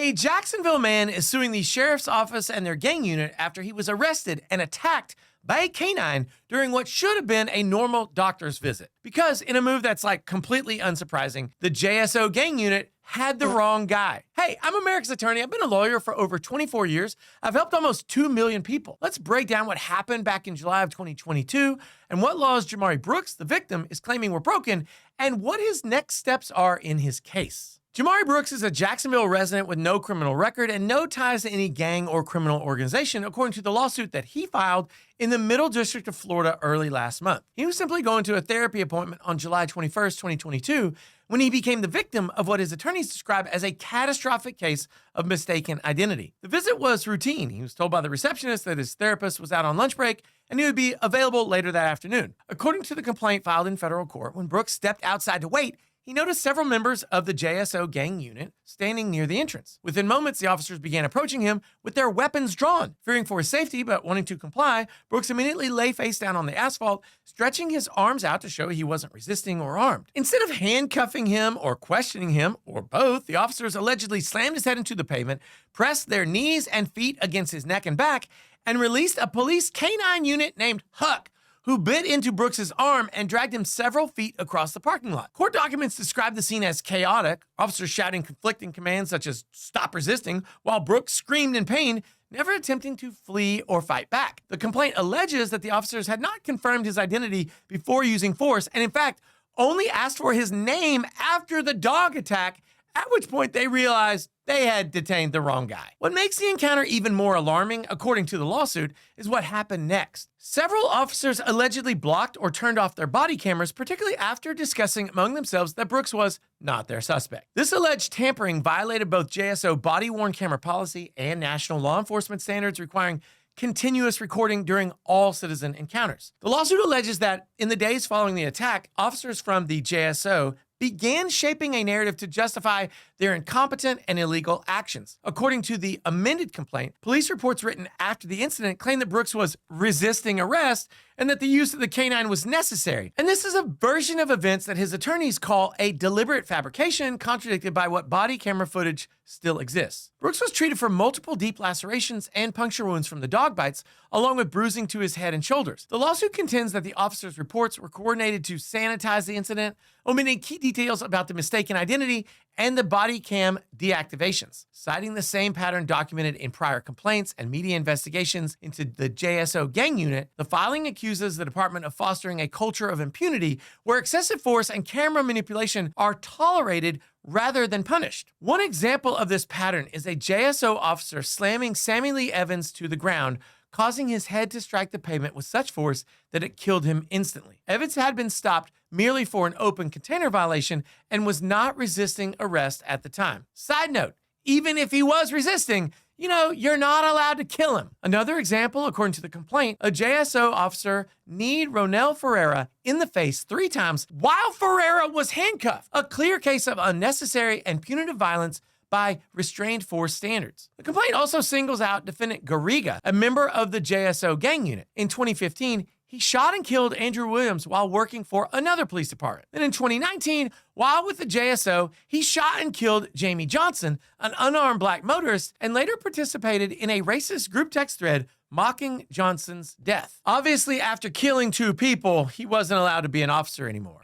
A Jacksonville man is suing the sheriff's office and their gang unit after he was arrested and attacked by a canine during what should have been a normal doctor's visit. Because in a move that's like completely unsurprising, the JSO gang unit had the wrong guy. Hey, I'm America's attorney. I've been a lawyer for over 24 years. I've helped almost 2 million people. Let's break down what happened back in July of 2022 and what laws Jamari Brooks, the victim, is claiming were broken and what his next steps are in his case. Jamari Brooks is a Jacksonville resident with no criminal record and no ties to any gang or criminal organization, according to the lawsuit that he filed in the Middle District of Florida early last month. He was simply going to a therapy appointment on July 21st, 2022, when he became the victim of what his attorneys describe as a catastrophic case of mistaken identity. The visit was routine. He was told by the receptionist that his therapist was out on lunch break and he would be available later that afternoon. According to the complaint filed in federal court, when Brooks stepped outside to wait, he noticed several members of the JSO gang unit standing near the entrance. Within moments, the officers began approaching him with their weapons drawn. Fearing for his safety, but wanting to comply, Brooks immediately lay face down on the asphalt, stretching his arms out to show he wasn't resisting or armed. Instead of handcuffing him or questioning him, or both, the officers allegedly slammed his head into the pavement, pressed their knees and feet against his neck and back, and released a police canine unit named Huck, who bit into Brooks's arm and dragged him several feet across the parking lot. Court documents describe the scene as chaotic, officers shouting conflicting commands such as "stop resisting," while Brooks screamed in pain, never attempting to flee or fight back. The complaint alleges that the officers had not confirmed his identity before using force, and in fact, only asked for his name after the dog attack, at which point they realized they had detained the wrong guy. What makes the encounter even more alarming, according to the lawsuit, is what happened next. Several officers allegedly blocked or turned off their body cameras, particularly after discussing among themselves that Brooks was not their suspect. This alleged tampering violated both JSO body-worn camera policy and national law enforcement standards requiring continuous recording during all citizen encounters. The lawsuit alleges that in the days following the attack, officers from the JSO began shaping a narrative to justify their incompetent and illegal actions. According to the amended complaint, police reports written after the incident claim that Brooks was resisting arrest and that the use of the canine was necessary. And this is a version of events that his attorneys call a deliberate fabrication, contradicted by what body camera footage still exists. Brooks was treated for multiple deep lacerations and puncture wounds from the dog bites, along with bruising to his head and shoulders. The lawsuit contends that the officers' reports were coordinated to sanitize the incident, omitting key details about the mistaken identity and the body cam deactivations. Citing the same pattern documented in prior complaints and media investigations into the JSO gang unit, the filing accuses the department of fostering a culture of impunity where excessive force and camera manipulation are tolerated rather than punished. One example of this pattern is a JSO officer slamming Sammy Lee Evans to the ground, causing his head to strike the pavement with such force that it killed him instantly. Evans had been stopped merely for an open container violation and was not resisting arrest at the time. Side note, even if he was resisting, you're not allowed to kill him. Another example, according to the complaint, a JSO officer kneed Ronell Ferreira in the face 3 times while Ferreira was handcuffed. A clear case of unnecessary and punitive violence by restrained force standards. The complaint also singles out defendant Garriga, a member of the JSO gang unit. In 2015, he shot and killed Andrew Williams while working for another police department. Then in 2019, while with the JSO, he shot and killed Jamie Johnson, an unarmed black motorist, and later participated in a racist group text thread mocking Johnson's death. Obviously, after killing 2 people, he wasn't allowed to be an officer anymore.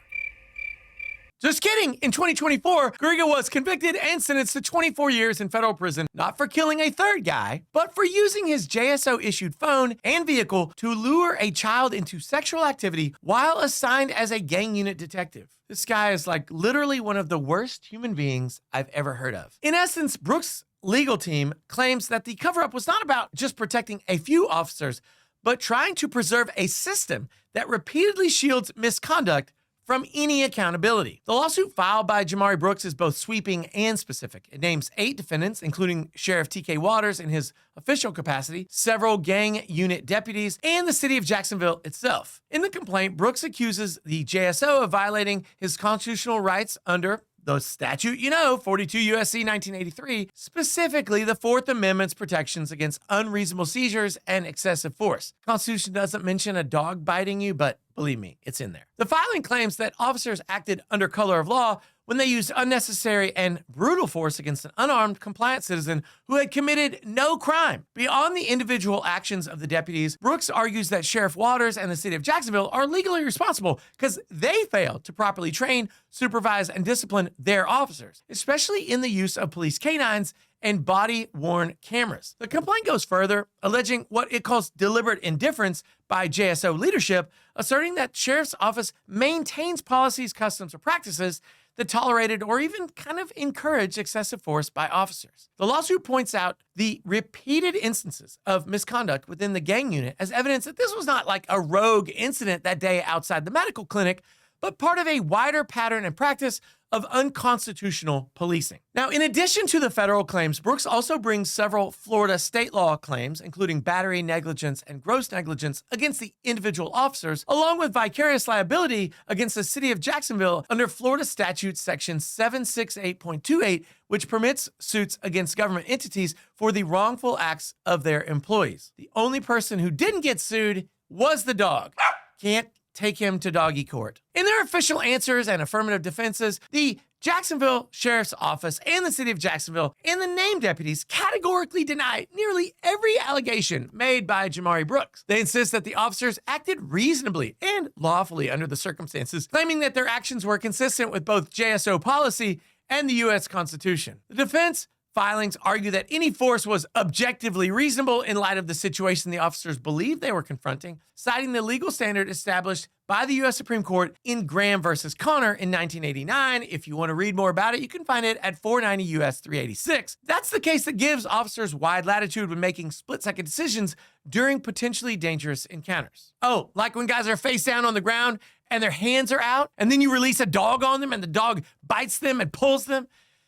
Just kidding! In 2024, Garriga was convicted and sentenced to 24 years in federal prison, not for killing a 3rd guy, but for using his JSO-issued phone and vehicle to lure a child into sexual activity while assigned as a gang unit detective. This guy is like literally one of the worst human beings I've ever heard of. In essence, Brooks' legal team claims that the cover-up was not about just protecting a few officers, but trying to preserve a system that repeatedly shields misconduct from any accountability. The lawsuit filed by Jamari Brooks is both sweeping and specific. It names 8 defendants, including Sheriff T.K. Waters in his official capacity, several gang unit deputies, and the city of Jacksonville itself. In the complaint, Brooks accuses the JSO of violating his constitutional rights under the statute, 42 U.S.C. 1983, specifically the 4th Amendment's protections against unreasonable seizures and excessive force. Constitution doesn't mention a dog biting you, but believe me, it's in there. The filing claims that officers acted under color of law when they used unnecessary and brutal force against an unarmed, compliant citizen who had committed no crime. Beyond the individual actions of the deputies, Brooks argues that Sheriff Waters and the city of Jacksonville are legally responsible because they failed to properly train, supervise, and discipline their officers, especially in the use of police canines and body-worn cameras. The complaint goes further, alleging what it calls deliberate indifference by JSO leadership, asserting that Sheriff's Office maintains policies, customs, or practices that tolerated or even kind of encouraged excessive force by officers. The lawsuit points out the repeated instances of misconduct within the gang unit as evidence that this was not like a rogue incident that day outside the medical clinic, but part of a wider pattern and practice of unconstitutional policing. Now, in addition to the federal claims, Brooks also brings several Florida state law claims, including battery, negligence, and gross negligence against the individual officers, along with vicarious liability against the city of Jacksonville under Florida statute section 768.28, which permits suits against government entities for the wrongful acts of their employees. The only person who didn't get sued was the dog. Can't take him to doggy court. In their official answers and affirmative defenses, the Jacksonville Sheriff's Office and the city of Jacksonville and the named deputies categorically deny nearly every allegation made by Jamari Brooks. They insist that the officers acted reasonably and lawfully under the circumstances, claiming that their actions were consistent with both JSO policy and the U.S. Constitution. The defense filings argue that any force was objectively reasonable in light of the situation the officers believed they were confronting, citing the legal standard established by the U.S. Supreme Court in Graham versus Connor in 1989. If you want to read more about it, you can find it at 490 U.S. 386. That's the case that gives officers wide latitude when making split-second decisions during potentially dangerous encounters. Oh, like when guys are face down on the ground and their hands are out, and then you release a dog on them and the dog bites them and pulls them?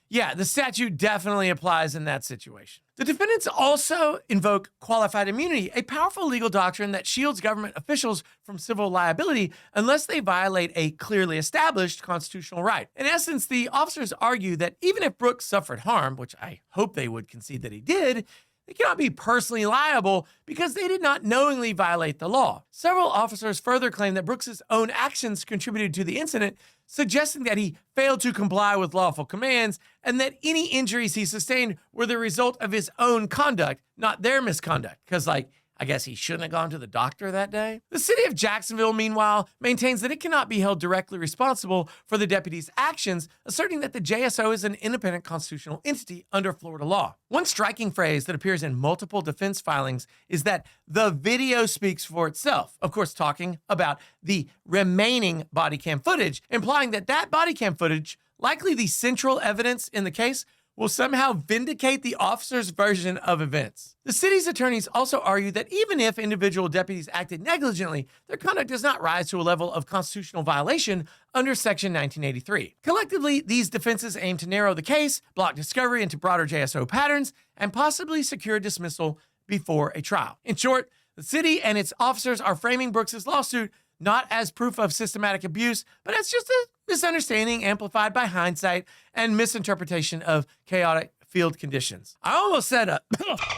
Yeah, the statute definitely applies in that situation. The defendants also invoke qualified immunity, a powerful legal doctrine that shields government officials from civil liability unless they violate a clearly established constitutional right. In essence, the officers argue that even if Brooks suffered harm, which I hope they would concede that he did, they cannot be personally liable because they did not knowingly violate the law. Several officers further claim that Brooks's own actions contributed to the incident, suggesting that he failed to comply with lawful commands and that any injuries he sustained were the result of his own conduct, not their misconduct. Because, I guess he shouldn't have gone to the doctor that day. The city of Jacksonville, meanwhile, maintains that it cannot be held directly responsible for the deputies' actions, asserting that the JSO is an independent constitutional entity under Florida law. One striking phrase that appears in multiple defense filings is that the video speaks for itself, of course talking about the remaining body cam footage, implying that that body cam footage, likely the central evidence in the case, will somehow vindicate the officer's version of events. The city's attorneys also argue that even if individual deputies acted negligently, their conduct does not rise to a level of constitutional violation under Section 1983. Collectively, these defenses aim to narrow the case, block discovery into broader JSO patterns, and possibly secure dismissal before a trial. In short, the city and its officers are framing Brooks's lawsuit not as proof of systematic abuse, but as just a misunderstanding amplified by hindsight and misinterpretation of chaotic field conditions. I almost said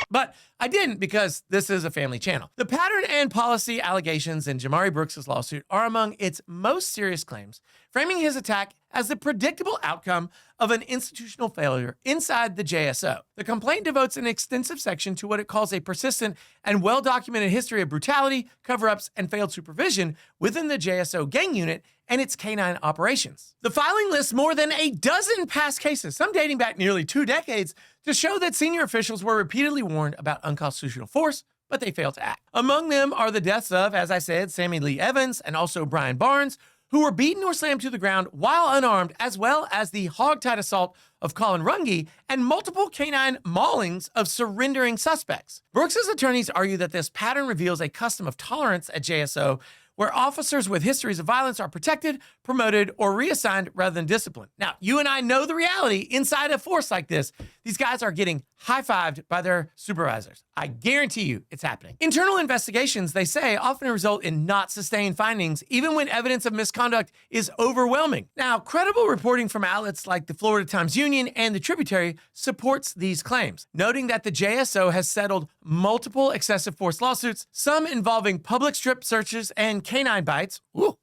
but I didn't because this is a family channel. The pattern and policy allegations in Jamari Brooks's lawsuit are among its most serious claims, framing his attack as the predictable outcome of an institutional failure inside the JSO. The complaint devotes an extensive section to what it calls a persistent and well-documented history of brutality, cover-ups, and failed supervision within the JSO gang unit and its canine operations. The filing lists more than a dozen past cases, some dating back nearly 2 decades, to show that senior officials were repeatedly warned about unconstitutional force, but they failed to act. Among them are the deaths of, as I said, Sammy Lee Evans and also Brian Barnes, who were beaten or slammed to the ground while unarmed, as well as the hogtied assault of Colin Runge and multiple canine maulings of surrendering suspects. Brooks's attorneys argue that this pattern reveals a custom of tolerance at JSO, where officers with histories of violence are protected, promoted, or reassigned rather than disciplined. Now, you and I know the reality inside a force like this. These guys are getting high-fived by their supervisors. I guarantee you it's happening. Internal investigations, they say, often result in not sustained findings, even when evidence of misconduct is overwhelming. Now, credible reporting from outlets like the Florida Times-Union and the Tributary supports these claims, noting that the JSO has settled multiple excessive force lawsuits, some involving public strip searches and canine bites. Ooh.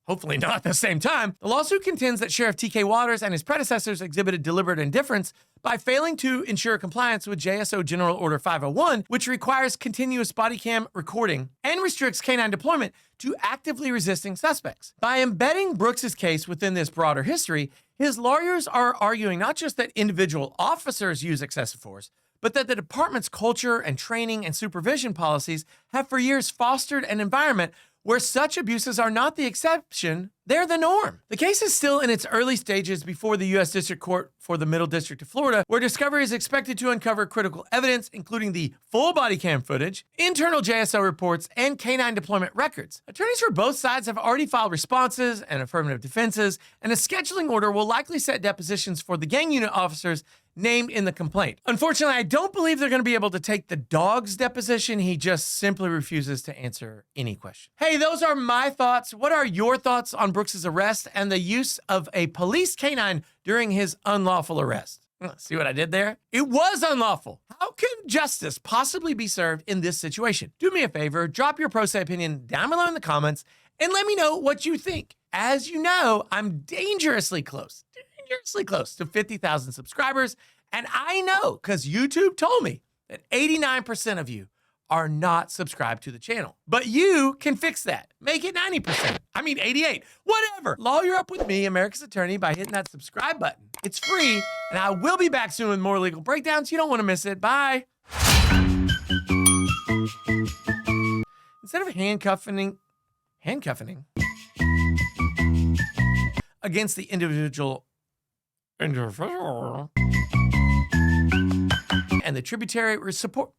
hopefully not at the same time. The lawsuit contends that Sheriff T.K. Waters and his predecessors exhibited deliberate indifference by failing to ensure compliance with JSO General Order 501, which requires continuous body cam recording and restricts canine deployment to actively resisting suspects. By embedding Brooks's case within this broader history, his lawyers are arguing not just that individual officers use excessive force, but that the department's culture and training and supervision policies have for years fostered an environment where such abuses are not the exception, they're the norm. The case is still in its early stages before the U.S. District Court for the Middle District of Florida, where discovery is expected to uncover critical evidence, including the full body cam footage, internal JSO reports, and canine deployment records. Attorneys for both sides have already filed responses and affirmative defenses, and a scheduling order will likely set depositions for the gang unit officers named in the complaint. Unfortunately, I don't believe they're going to be able to take the dog's deposition. He just simply refuses to answer any question. Hey, those are my thoughts. What are your thoughts on Brooks's arrest and the use of a police canine during his unlawful arrest? See what I did there? It was unlawful. How can justice possibly be served in this situation? Do me a favor, drop your pro se opinion down below in the comments and let me know what you think. As you know, I'm dangerously close to 50,000 subscribers. And I know, because YouTube told me, that 89% of you are not subscribed to the channel. But you can fix that. Make it 90%. I mean 88. Whatever. Lawyer up with me, America's Attorney, by hitting that subscribe button. It's free, and I will be back soon with more legal breakdowns. You don't want to miss it. Bye. Instead of handcuffing against the individual and the tributary support.